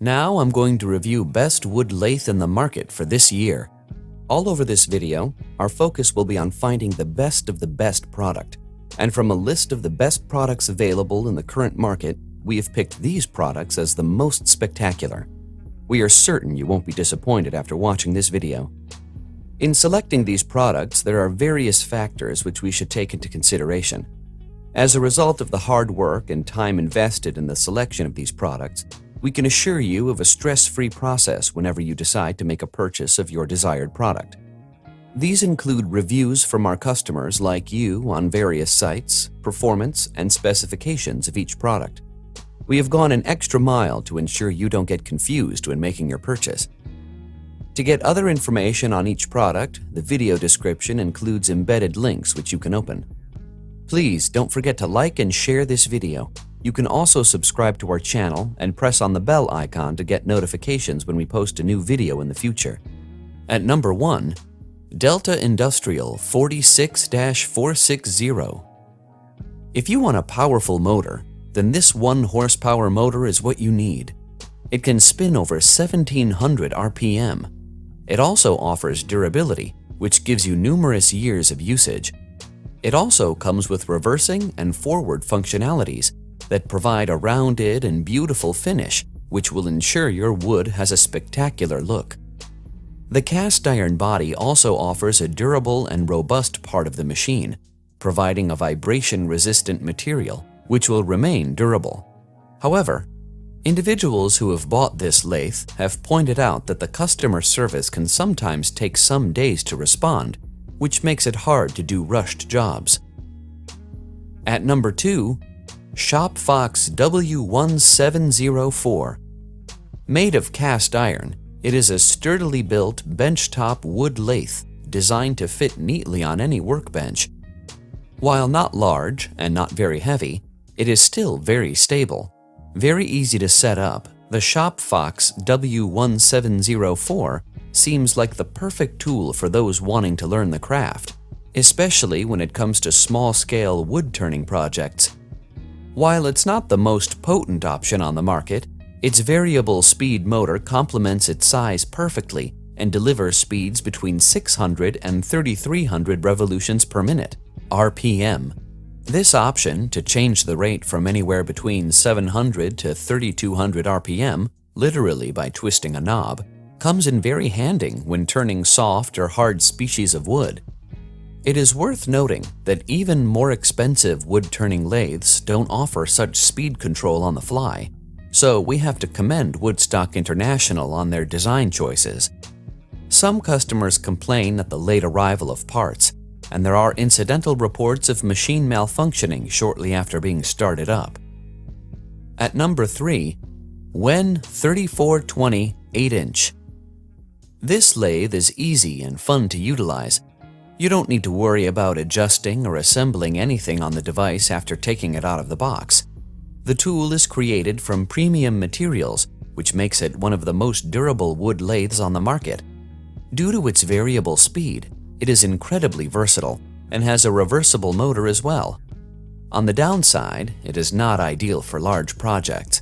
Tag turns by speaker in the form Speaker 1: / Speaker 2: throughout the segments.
Speaker 1: Now I'm going to review best wood lathe in the market for this year. All over this video, our focus will be on finding the best of the best product. And from a list of the best products available in the current market, we have picked these products as the most spectacular. We are certain you won't be disappointed after watching this video. In selecting these products, there are various factors which we should take into consideration. As a result of the hard work and time invested in the selection of these products, we can assure you of a stress-free process whenever you decide to make a purchase of your desired product. These include reviews from our customers like you on various sites, performance, and specifications of each product. We have gone an extra mile to ensure you don't get confused when making your purchase. To get other information on each product, the video description includes embedded links which you can open. Please don't forget to like and share this video. You can also subscribe to our channel and press on the bell icon to get notifications when we post a new video in the future. At number 1, Delta Industrial 46-460. If you want a powerful motor, then this 1 horsepower motor is what you need. It can spin over 1700 RPM. It also offers durability, which gives you numerous years of usage. It also comes with reversing and forward functionalities that provide a rounded and beautiful finish, which will ensure your wood has a spectacular look. The cast iron body also offers a durable and robust part of the machine, providing a vibration-resistant material, which will remain durable. However, individuals who have bought this lathe have pointed out that the customer service can sometimes take some days to respond, which makes it hard to do rushed jobs. At number 2, Shop Fox W1704. Made of cast iron, it is a sturdily built benchtop wood lathe designed to fit neatly on any workbench. While not large and not very heavy, it is still very stable. Very easy to set up, the Shop Fox W1704 seems like the perfect tool for those wanting to learn the craft, especially when it comes to small-scale wood-turning projects. While it's not the most potent option on the market, its variable speed motor complements its size perfectly and delivers speeds between 600 and 3300 revolutions per minute, RPM. This option, to change the rate from anywhere between 700 to 3200 RPM, literally by twisting a knob, comes in very handy when turning soft or hard species of wood. It is worth noting that even more expensive wood-turning lathes don't offer such speed control on the fly, so we have to commend Woodstock International on their design choices. Some customers complain at the late arrival of parts, and there are incidental reports of machine malfunctioning shortly after being started up. At number 3, Wen 3420 8-inch. This lathe is easy and fun to utilize. You don't need to worry about adjusting or assembling anything on the device after taking it out of the box. The tool is created from premium materials, which makes it one of the most durable wood lathes on the market. Due to its variable speed, it is incredibly versatile and has a reversible motor as well. On the downside, it is not ideal for large projects.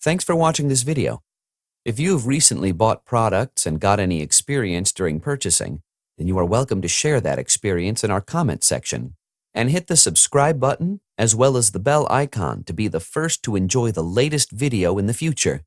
Speaker 1: Thanks for watching this video. If you have recently bought products and got any experience during purchasing, then you are welcome to share that experience in our comment section. And hit the subscribe button as well as the bell icon to be the first to enjoy the latest video in the future.